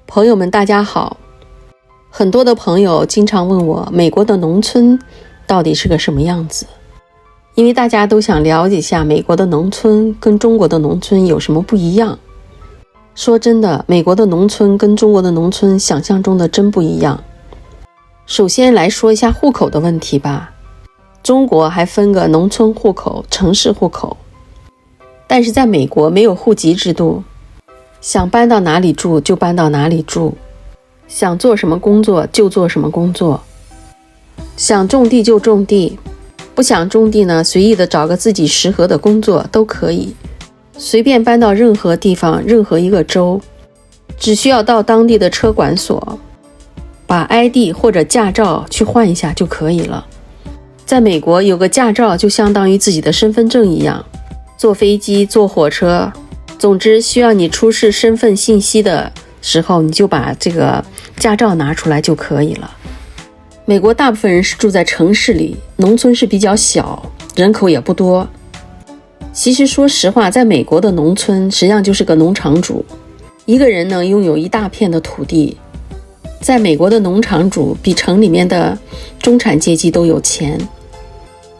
朋友们，大家好。很多的朋友经常问我，美国的农村到底是个什么样子？因为大家都想了解一下美国的农村跟中国的农村有什么不一样。说真的，美国的农村跟中国的农村想象中的真不一样。首先来说一下户口的问题吧。中国还分个农村户口、城市户口，但是在美国没有户籍制度，想搬到哪里住就搬到哪里住，想做什么工作就做什么工作，想种地就种地，不想种地呢，随意的找个自己适合的工作都可以，随便搬到任何地方，任何一个州，只需要到当地的车管所，把 ID 或者驾照去换一下就可以了。在美国有个驾照就相当于自己的身份证一样，坐飞机、坐火车，总之需要你出示身份信息的时候，你就把这个驾照拿出来就可以了。美国大部分人是住在城市里，农村是比较小，人口也不多。其实说实话，在美国的农村实际上就是个农场主，一个人呢拥有一大片的土地。在美国的农场主比城里面的中产阶级都有钱。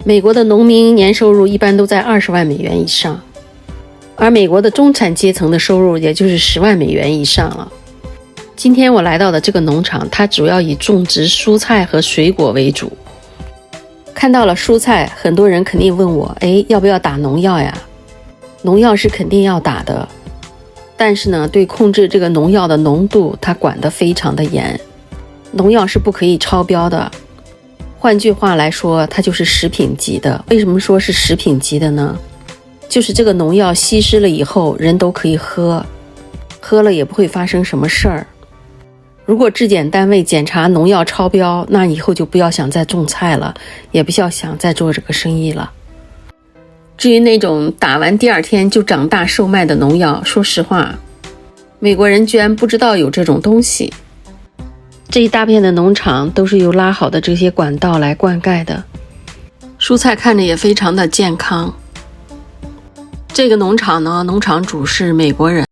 美国的农民年收入一般都在20万美元以上，而美国的中产阶层的收入也就是10万美元以上了。今天我来到的这个农场，它主要以种植蔬菜和水果为主。看到了蔬菜，很多人肯定问我，要不要打农药呀？农药是肯定要打的，但是呢，对控制这个农药的浓度，它管得非常的严，农药是不可以超标的。换句话来说，它就是食品级的。为什么说是食品级的呢？就是这个农药稀释了以后，人都可以喝，喝了也不会发生什么事儿。如果质检单位检查农药超标，那以后就不要想再种菜了，也不要想再做这个生意了。至于那种打完第二天就长大售卖的农药，说实话，美国人居然不知道有这种东西。这一大片的农场都是由拉好的这些管道来灌溉的，蔬菜看着也非常的健康。这个农场呢，农场主是美国人。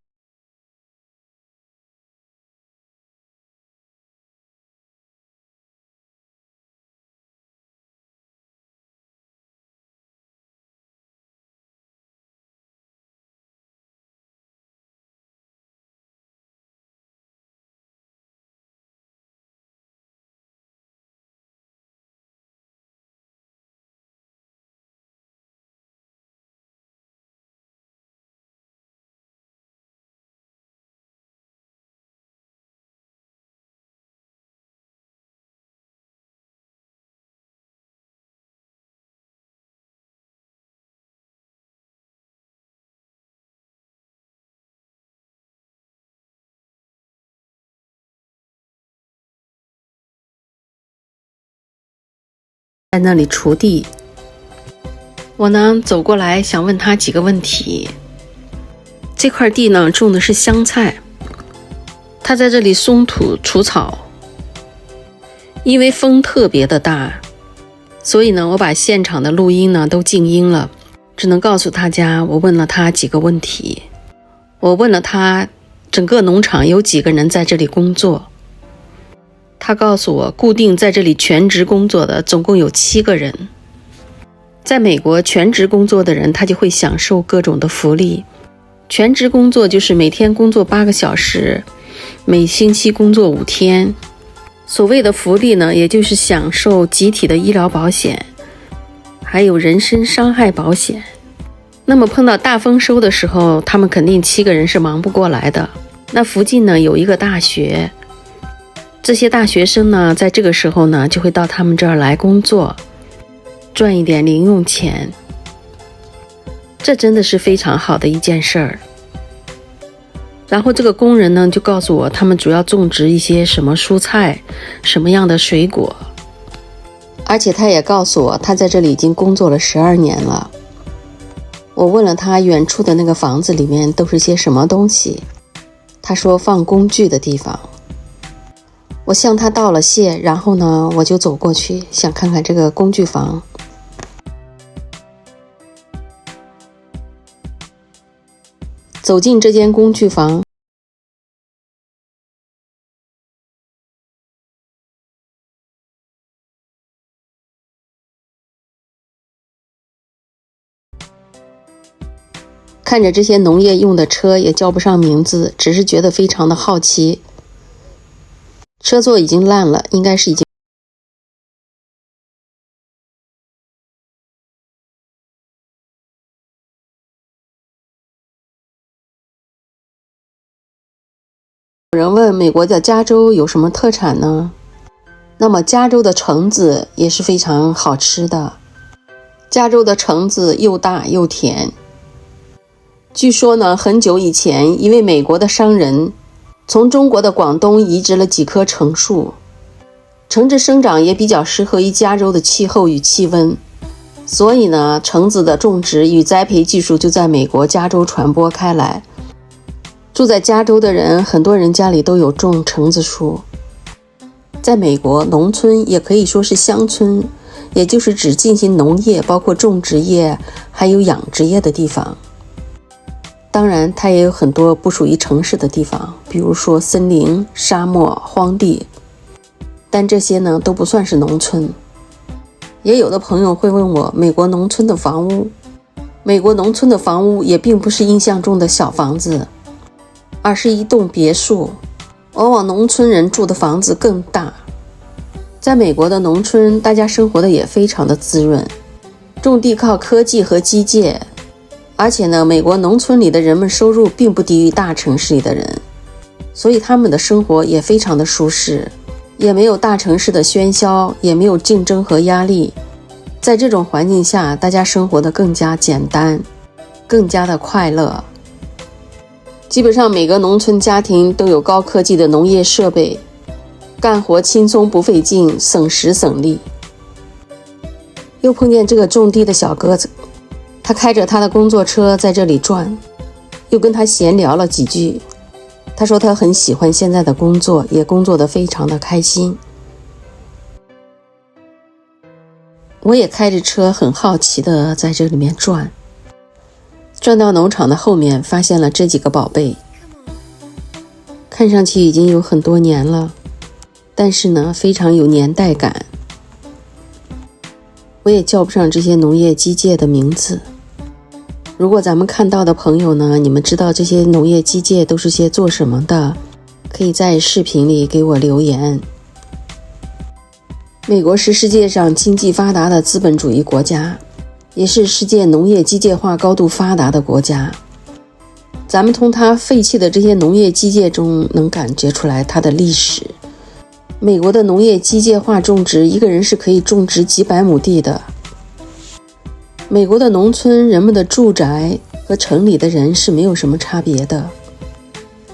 在那里锄地，我呢走过来想问他几个问题。这块地呢种的是香菜，他在这里松土除草。因为风特别的大，所以呢我把现场的录音呢都静音了，只能告诉大家我问了他几个问题。我问了他整个农场有几个人在这里工作，他告诉我固定在这里全职工作的总共有7个人。在美国全职工作的人他就会享受各种的福利。全职工作就是每天工作8个小时，每星期工作5天。所谓的福利呢，也就是享受集体的医疗保险，还有人身伤害保险。那么碰到大丰收的时候，他们肯定7个人是忙不过来的。那附近呢有一个大学，这些大学生呢在这个时候呢就会到他们这儿来工作，赚一点零用钱。这真的是非常好的一件事儿。然后这个工人呢就告诉我，他们主要种植一些什么蔬菜，什么样的水果。而且他也告诉我，他在这里已经工作了12年了。我问了他远处的那个房子里面都是些什么东西，他说放工具的地方。我向他道了谢，然后呢我就走过去想看看这个工具房。走进这间工具房，看着这些农业用的车也叫不上名字，只是觉得非常的好奇。车座已经烂了，应该是已经有人问美国的加州有什么特产呢？那么加州的橙子也是非常好吃的。加州的橙子又大又甜。据说呢，很久以前一位美国的商人从中国的广东移植了几棵橙树，橙子生长也比较适合于加州的气候与气温，所以呢，橙子的种植与栽培技术就在美国加州传播开来。住在加州的人，很多人家里都有种橙子树。在美国，农村也可以说是乡村，也就是指进行农业，包括种植业还有养殖业的地方。当然它也有很多不属于城市的地方，比如说森林、沙漠、荒地，但这些呢都不算是农村。也有的朋友会问我，美国农村的房屋，美国农村的房屋也并不是印象中的小房子，而是一栋别墅，往往农村人住的房子更大。在美国的农村，大家生活的也非常的滋润，种地靠科技和机械，而且呢，美国农村里的人们收入并不低于大城市里的人，所以他们的生活也非常的舒适，也没有大城市的喧嚣，也没有竞争和压力。在这种环境下，大家生活的更加简单，更加的快乐。基本上每个农村家庭都有高科技的农业设备，干活轻松不费劲，省时省力。又碰见这个种地的小哥子，他开着他的工作车在这里转，又跟他闲聊了几句。他说他很喜欢现在的工作，也工作得非常的开心。我也开着车很好奇的在这里面转到农场的后面，发现了这几个宝贝，看上去已经有很多年了，但是呢非常有年代感。我也叫不上这些农业机械的名字，如果咱们看到的朋友呢，你们知道这些农业机械都是些做什么的，可以在视频里给我留言。美国是世界上经济发达的资本主义国家，也是世界农业机械化高度发达的国家。咱们从它废弃的这些农业机械中能感觉出来它的历史。美国的农业机械化种植，一个人是可以种植几百亩地的。美国的农村人们的住宅和城里的人是没有什么差别的，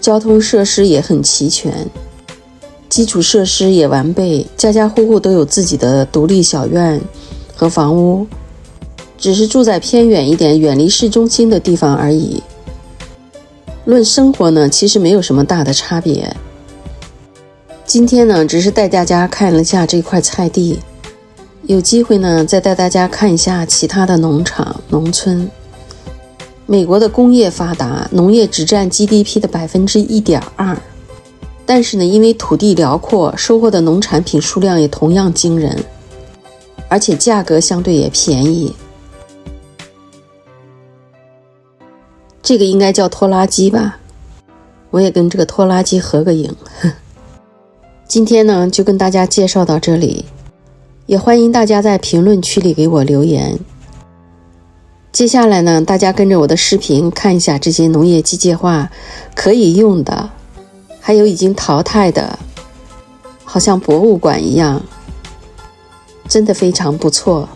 交通设施也很齐全，基础设施也完备，家家户户都有自己的独立小院和房屋，只是住在偏远一点、远离市中心的地方而已。论生活呢，其实没有什么大的差别。今天呢，只是带大家看了一下这块菜地，有机会呢，再带大家看一下其他的农场、农村。美国的工业发达，农业只占 GDP 的 1.2%， 但是呢，因为土地辽阔，收获的农产品数量也同样惊人，而且价格相对也便宜。这个应该叫拖拉机吧，我也跟这个拖拉机合个影。今天呢，就跟大家介绍到这里，也欢迎大家在评论区里给我留言。接下来呢，大家跟着我的视频看一下这些农业机械化可以用的，还有已经淘汰的，好像博物馆一样，真的非常不错。